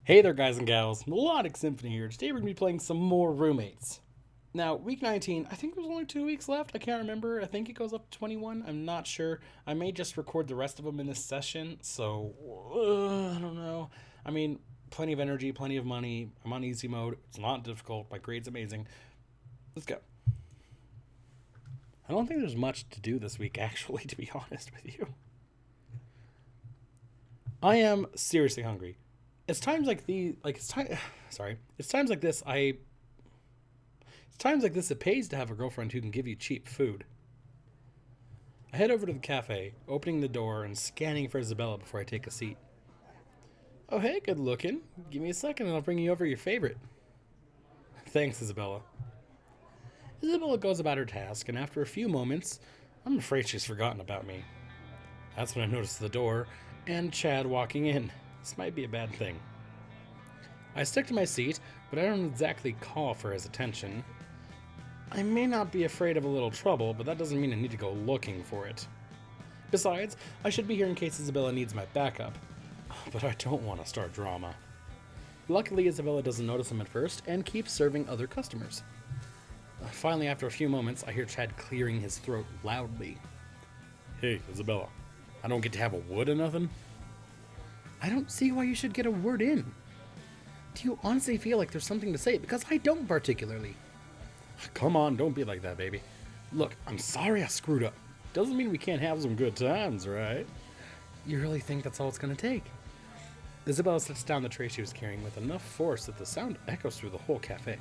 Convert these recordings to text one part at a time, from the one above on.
Hey there, guys and gals. Melodic Symphony here. Today we're going to be playing some more Roommates. Now, week 19, I think there's only 2 weeks left. I can't remember. I think it goes up to 21. I'm not sure. I may just record the rest of them in this session, so I don't know. I mean, plenty of energy, plenty of money. I'm on easy mode. It's not difficult. My grade's amazing. Let's go. I don't think there's much to do this week, actually, to be honest with you. I am seriously hungry. It's times like these, it's times like this it pays to have a girlfriend who can give you cheap food. I head over to the cafe, opening the door and scanning for Isabella before I take a seat. Oh hey, good looking. Give me a second and I'll bring you over your favorite. Thanks, Isabella. Isabella goes about her task, and after a few moments, I'm afraid she's forgotten about me. That's when I notice the door and Chad walking in. This might be a bad thing. I stick to my seat, but I don't exactly call for his attention. I may not be afraid of a little trouble, but that doesn't mean I need to go looking for it. Besides, I should be here in case Isabella needs my backup. But I don't want to start drama. Luckily, Isabella doesn't notice him at first and keeps serving other customers. Finally, after a few moments, I hear Chad clearing his throat loudly. Hey, Isabella, I don't get to have a word or nothing? I don't see why you should get a word in. Do you honestly feel like there's something to say? Because I don't particularly. Come on, don't be like that, baby. Look, I'm sorry I screwed up. Doesn't mean we can't have some good times, right? You really think that's all it's gonna take? Isabella sets down the tray she was carrying with enough force that the sound echoes through the whole cafe.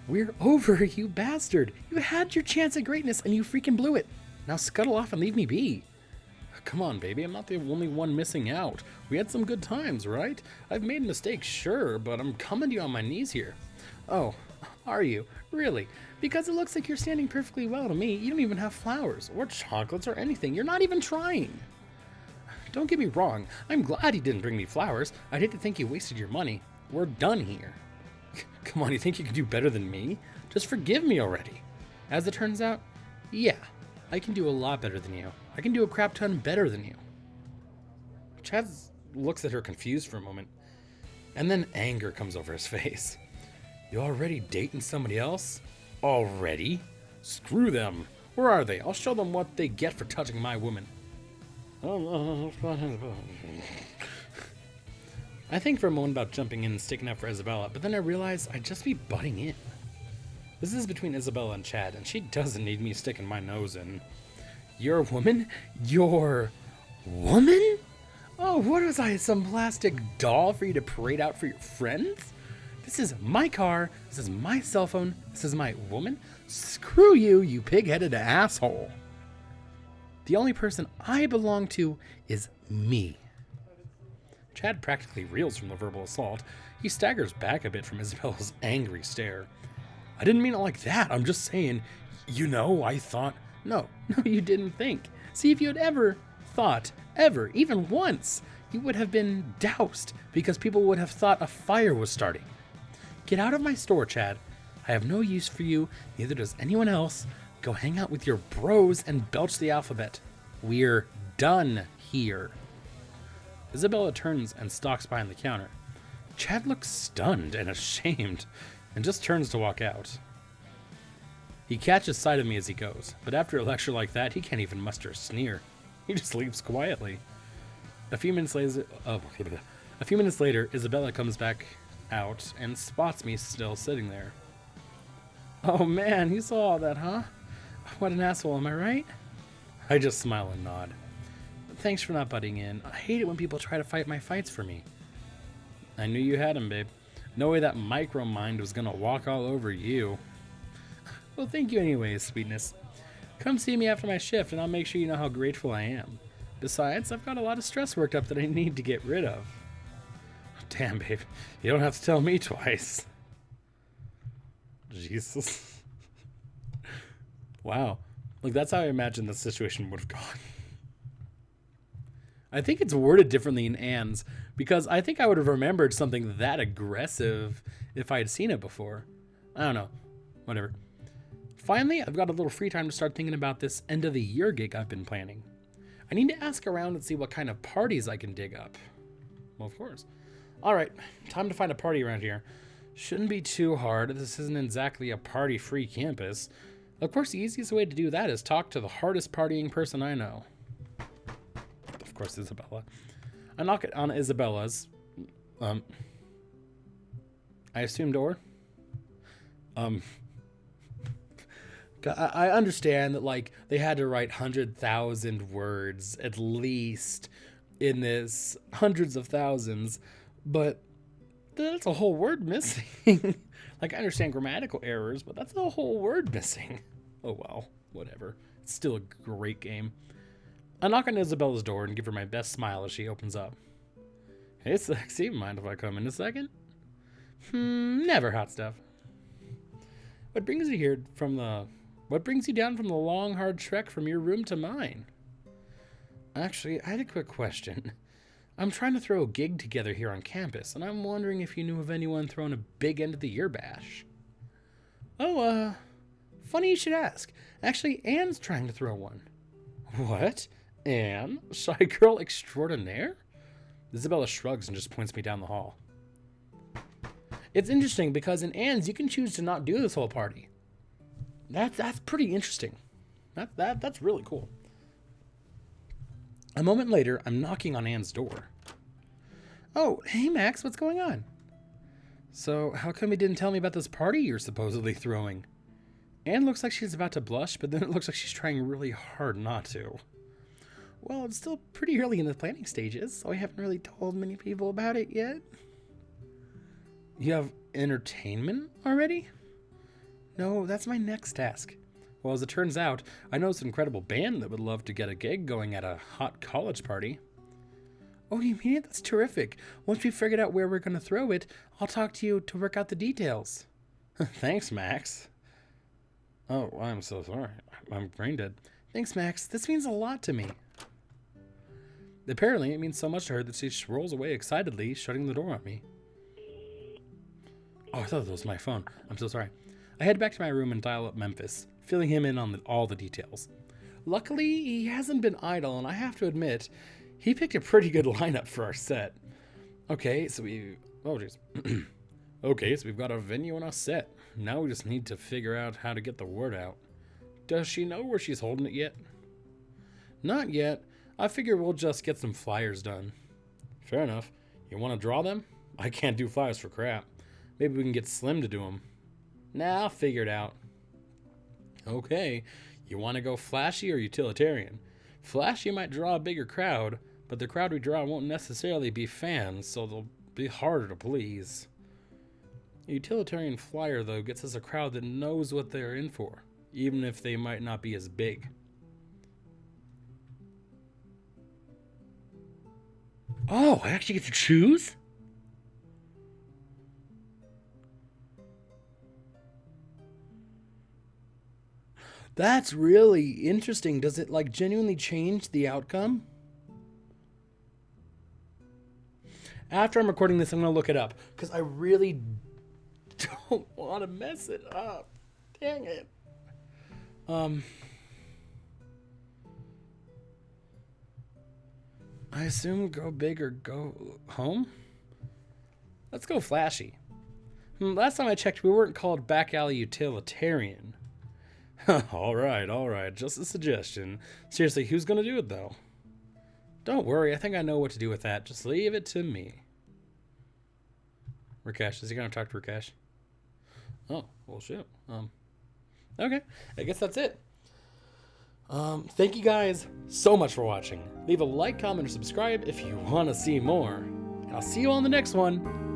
We're over, you bastard. You had your chance at greatness and you freaking blew it. Now scuttle off and leave me be. Come on, baby, I'm not the only one missing out. We had some good times, right? I've made mistakes, sure, but I'm coming to you on my knees here. Oh, are you? Really? Because it looks like you're standing perfectly well to me. You don't even have flowers, or chocolates, or anything. You're not even trying. Don't get me wrong. I'm glad he didn't bring me flowers. I'd hate to think you wasted your money. We're done here. Come on, you think you can do better than me? Just forgive me already. As it turns out, yeah, I can do a lot better than you. I can do a crap ton better than you. Chad looks at her confused for a moment, and then anger comes over his face. You already dating somebody else? Already? Screw them. Where are they? I'll show them what they get for touching my woman. I think for a moment about jumping in and sticking up for Isabella, but then I realize I'd just be butting in. This is between Isabella and Chad, and she doesn't need me sticking my nose in. You're a woman? Your woman? Oh, what was I, some plastic doll for you to parade out for your friends? This is my car, this is my cell phone, this is my woman? Screw you, you pig-headed asshole. The only person I belong to is me. Chad practically reels from the verbal assault. He staggers back a bit from Isabella's angry stare. I didn't mean it like that, I'm just saying, I thought... No, you didn't think. See, if you had ever thought, even once, you would have been doused because people would have thought a fire was starting. Get out of my store, Chad. I have no use for you, neither does anyone else. Go hang out with your bros and belch the alphabet. We're done here. Isabella turns and stalks behind the counter. Chad looks stunned and ashamed and just turns to walk out. He catches sight of me as he goes, but after a lecture like that, he can't even muster a sneer. He just leaves quietly. A few minutes later, Isabella comes back out and spots me still sitting there. Oh man, you saw all that, huh? What an asshole, am I right? I just smile and nod. Thanks for not butting in. I hate it when people try to fight my fights for me. I knew you had him, babe. No way that micro mind was gonna walk all over you. Well, thank you anyways, sweetness. Come see me after my shift and I'll make sure you know how grateful I am. Besides, I've got a lot of stress worked up that I need to get rid of. Damn, babe. You don't have to tell me twice. Jesus. Wow. Like, that's how I imagine the situation would have gone. I think it's worded differently in Anne's because I think I would have remembered something that aggressive if I had seen it before. I don't know. Whatever. Finally, I've got a little free time to start thinking about this end of the year gig I've been planning. I need to ask around and see what kind of parties I can dig up. Well, of course. All right, time to find a party around here. Shouldn't be too hard. This isn't exactly a party-free campus. Of course, the easiest way to do that is talk to the hardest partying person I know. Of course, Isabella. I knock it on Isabella's, I assume door. I understand that, like, they had to write 100,000 words at least in this, hundreds of thousands, but that's a whole word missing. Like, I understand grammatical errors, but that's a whole word missing. Oh well, whatever. It's still a great game. I knock on Isabella's door and give her my best smile as she opens up. Hey, sexy, mind if I come in a second? Never, hot stuff. What brings you down from the long, hard trek from your room to mine? Actually, I had a quick question. I'm trying to throw a gig together here on campus, and I'm wondering if you knew of anyone throwing a big end of the year bash. Oh, funny you should ask. Actually, Anne's trying to throw one. What? Anne? Shy girl extraordinaire? Isabella shrugs and just points me down the hall. It's interesting because in Anne's, you can choose to not do this whole party. That's pretty interesting. That's really cool. A moment later, I'm knocking on Anne's door. Oh, hey Max, what's going on? So, how come you didn't tell me about this party you're supposedly throwing? Anne looks like she's about to blush, but then it looks like she's trying really hard not to. Well, it's still pretty early in the planning stages, so I haven't really told many people about it yet. You have entertainment already? No, that's my next task. Well, as it turns out, I know this incredible band that would love to get a gig going at a hot college party. Oh, you mean it? That's terrific. Once we've figured out where we're going to throw it, I'll talk to you to work out the details. Thanks, Max. Oh, I'm so sorry. I'm brain dead. Thanks, Max. This means a lot to me. Apparently, it means so much to her that she rolls away excitedly, shutting the door on me. Oh, I thought that was my phone. I'm so sorry. I head back to my room and dial up Memphis, filling him in on all the details. Luckily, he hasn't been idle, and I have to admit, he picked a pretty good lineup for our set. Okay, so we've got a venue and a set. Now we just need to figure out how to get the word out. Does she know where she's holding it yet? Not yet. I figure we'll just get some flyers done. Fair enough. You want to draw them? I can't do flyers for crap. Maybe we can get Slim to do them. Nah, I'll figure it out. Okay, you want to go flashy or utilitarian? Flashy might draw a bigger crowd, but the crowd we draw won't necessarily be fans, so they'll be harder to please. A utilitarian flyer, though, gets us a crowd that knows what they're in for, even if they might not be as big. Oh, I actually get to choose? That's really interesting. Does it, like, genuinely change the outcome? After I'm recording this, I'm going to look it up, because I really don't want to mess it up. Dang it. I assume go big or go home? Let's go flashy. Last time I checked, we weren't called back alley utilitarian. All right. Just a suggestion. Seriously, who's going to do it, though? Don't worry. I think I know what to do with that. Just leave it to me. Rakesh. Is he going to talk to Rakesh? Oh, well, shoot. Okay. I guess that's it. Thank you guys so much for watching. Leave a like, comment, or subscribe if you want to see more. And I'll see you on the next one.